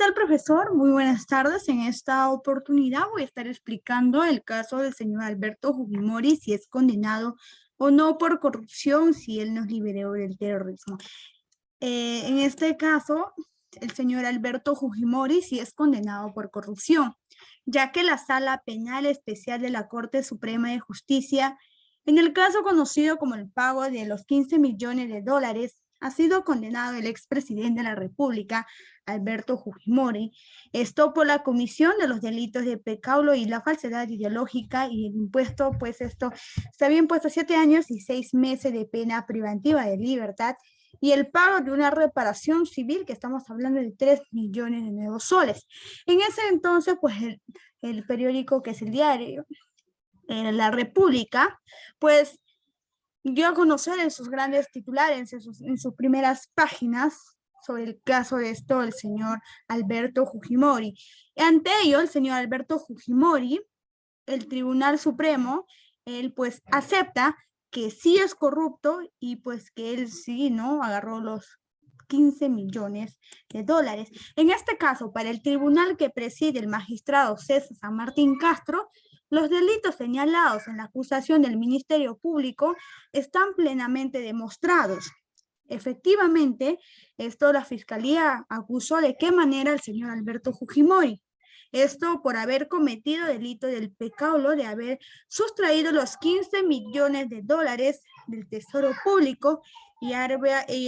tal, profesor? Muy buenas tardes. En esta oportunidad voy a estar explicando el caso del señor Alberto Fujimori, si es condenado o no por corrupción, si él nos liberó del terrorismo. En este caso, el señor Alberto Fujimori sí es condenado por corrupción, ya que la Sala Penal Especial de la Corte Suprema de Justicia, en el caso conocido como el pago de los 15 millones de dólares, ha sido condenado el expresidente de la República, Alberto Fujimori, esto por la comisión de los delitos de pecaulo y la falsedad ideológica, y el impuesto, pues esto se había impuesto 7 años y 6 meses de pena privativa de libertad y el pago de una reparación civil, que estamos hablando de 3 millones de nuevos soles. En ese entonces, pues el periódico que es el diario, La República, pues dio a conocer en sus grandes titulares, en sus primeras páginas, sobre el caso de esto el señor Alberto Fujimori. Ante ello, el señor Alberto Fujimori, el Tribunal Supremo, él pues acepta que sí es corrupto y pues que él sí, ¿no? Agarró los 15 millones de dólares. En este caso, para el tribunal que preside el magistrado César San Martín Castro, los delitos señalados en la acusación del Ministerio Público están plenamente demostrados. Efectivamente, esto la Fiscalía acusó de qué manera al señor Alberto Fujimori. Esto por haber cometido delito del pecado de haber sustraído los 15 millones de dólares del Tesoro Público y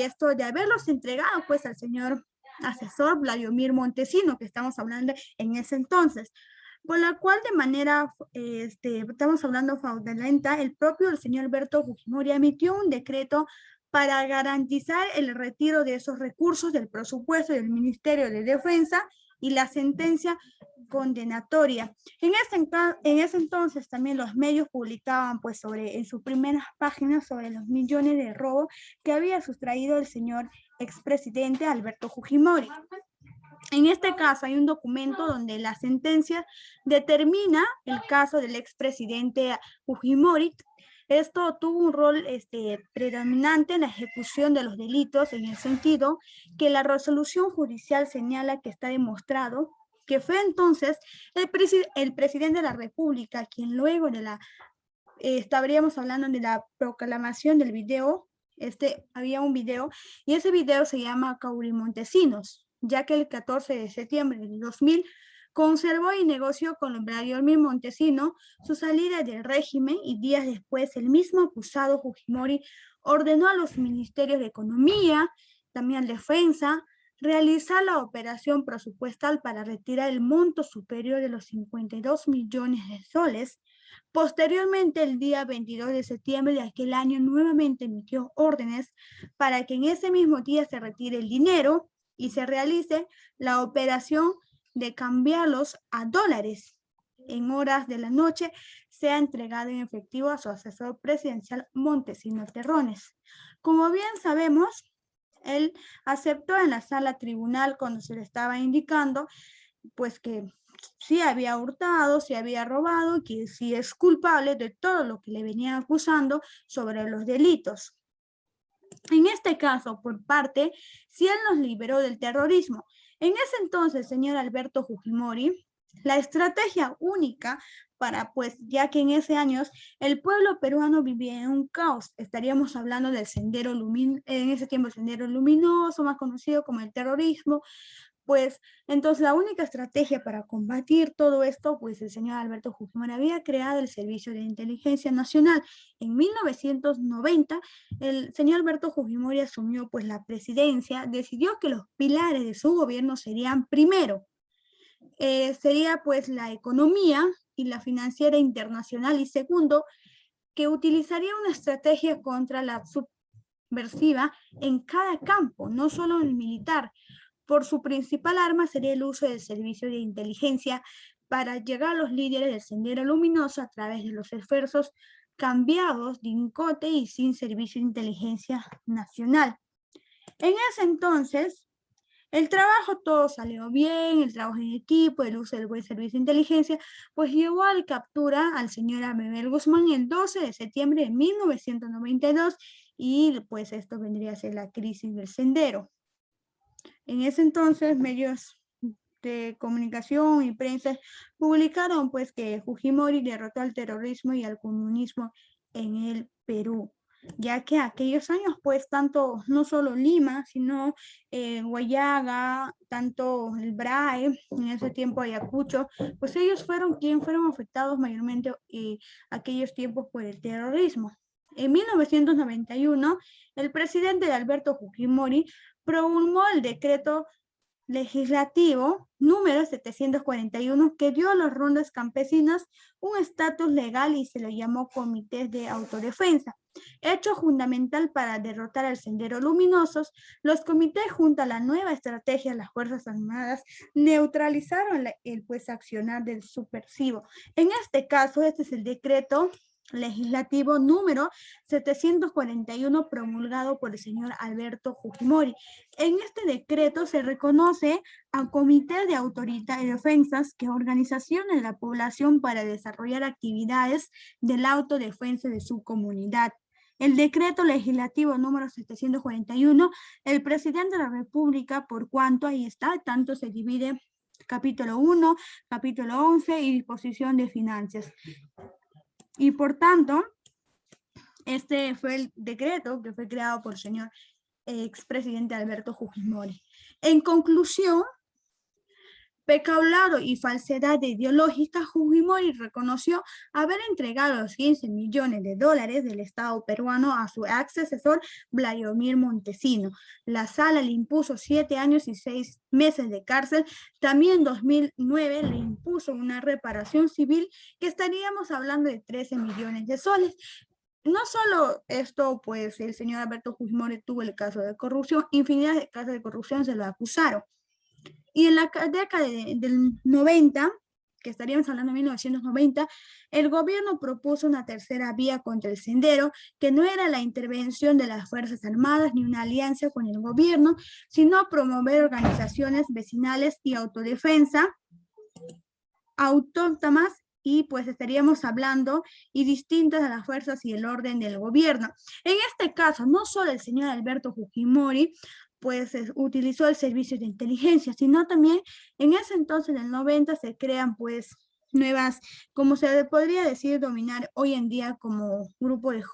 esto de haberlos entregado pues al señor asesor Vladimir Montesino, que estamos hablando en ese entonces, por la cual de manera, estamos hablando fraudulenta, el propio señor Alberto Fujimori emitió un decreto para garantizar el retiro de esos recursos del presupuesto del Ministerio de Defensa y la sentencia condenatoria. En ese entonces también los medios publicaban pues en sus primeras páginas sobre los millones de robo que había sustraído el señor expresidente Alberto Fujimori. En este caso hay un documento donde la sentencia determina el caso del expresidente Fujimori. Esto tuvo un rol predominante en la ejecución de los delitos, en el sentido que la resolución judicial señala que está demostrado que fue entonces el presidente de la República quien luego de la, estaríamos hablando de la proclamación del video, había un video, y ese video se llama Cauri Montesinos, ya que el 14 de septiembre de 2000 conservó y negoció con Vladimir Montesino su salida del régimen, y días después el mismo acusado Fujimori ordenó a los ministerios de Economía, también Defensa, realizar la operación presupuestal para retirar el monto superior de los 52 millones de soles. Posteriormente, el día 22 de septiembre de aquel año, nuevamente emitió órdenes para que en ese mismo día se retire el dinero y se realice la operación de cambiarlos a dólares. En horas de la noche se ha entregado en efectivo a su asesor presidencial Montesino Terrones. Como bien sabemos, él aceptó en la sala tribunal cuando se le estaba indicando pues que sí había hurtado, sí había robado, que sí es culpable de todo lo que le venían acusando sobre los delitos. En este caso, por parte, sí él nos liberó del terrorismo. En ese entonces, señor Alberto Fujimori, la estrategia única para, pues, ya que en ese años el pueblo peruano vivía en un caos, estaríamos hablando del sendero luminoso, en ese tiempo el sendero luminoso, más conocido como el terrorismo, pues entonces la única estrategia para combatir todo esto, pues el señor Alberto Fujimori había creado el Servicio de Inteligencia Nacional. En 1990, el señor Alberto Fujimori asumió pues la presidencia, decidió que los pilares de su gobierno serían primero, sería pues la economía y la financiera internacional, y segundo, que utilizaría una estrategia contra la subversiva en cada campo, no solo en el militar. Por su principal arma sería el uso del servicio de inteligencia para llegar a los líderes del Sendero Luminoso a través de los esfuerzos cambiados de Incote y sin servicio de inteligencia nacional. En ese entonces, el trabajo todo salió bien, el trabajo en equipo, el uso del buen servicio de inteligencia, pues llevó a la captura al señor Abel Guzmán el 12 de septiembre de 1992, y pues esto vendría a ser la crisis del Sendero. En ese entonces, medios de comunicación y prensa publicaron pues que Fujimori derrotó al terrorismo y al comunismo en el Perú, ya que aquellos años pues tanto no solo Lima, sino Guayaga, tanto el BRAE, en ese tiempo Ayacucho, pues ellos fueron quienes fueron afectados mayormente aquellos tiempos por el terrorismo. En 1991, el presidente Alberto Fujimori promulgó el decreto legislativo número 741 que dio a las rondas campesinas un estatus legal y se lo llamó comités de autodefensa. Hecho fundamental para derrotar al Sendero Luminosos, los comités junto a la nueva estrategia de las Fuerzas Armadas neutralizaron el pues accionar del subversivo. En este caso, este es el decreto legislativo número 741 promulgado por el señor Alberto Fujimori. En este decreto se reconoce a comités de autoridad y defensas que organizaciones de la población para desarrollar actividades de la autodefensa de su comunidad. El decreto legislativo número 741, el presidente de la República, por cuanto ahí está, tanto se divide capítulo 1, capítulo 11 y disposición de finanzas. Y por tanto, este fue el decreto que fue creado por el señor expresidente Alberto Fujimori. En conclusión, peculado y falsedad ideológica, Fujimori reconoció haber entregado los 15 millones de dólares del Estado peruano a su ex asesor Vladimir Montesino. La sala le impuso 7 años y 6 meses de cárcel. También en 2009 le impuso una reparación civil que estaríamos hablando de 13 millones de soles. No solo esto, pues el señor Alberto Fujimori tuvo el caso de corrupción, infinidad de casos de corrupción se lo acusaron. Y en la década del 90, que estaríamos hablando de 1990, el gobierno propuso una tercera vía contra el sendero, que no era la intervención de las Fuerzas Armadas ni una alianza con el gobierno, sino promover organizaciones vecinales y autodefensa autónomas y pues estaríamos hablando y distintas a las fuerzas y el orden del gobierno. En este caso, no solo el señor Alberto Fujimori pues utilizó el servicio de inteligencia, sino también en ese entonces, en el 90, se crean pues nuevas, como se podría decir, dominar hoy en día como grupo de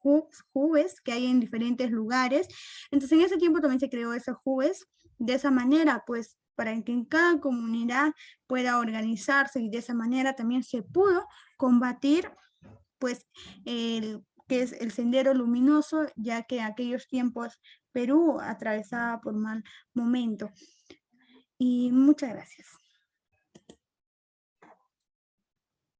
hubs que hay en diferentes lugares. Entonces en ese tiempo también se creó esos hubs de esa manera, pues para que en cada comunidad pueda organizarse y de esa manera también se pudo combatir pues el que es el Sendero Luminoso, ya que en aquellos tiempos Perú atravesaba por mal momento. Y muchas gracias.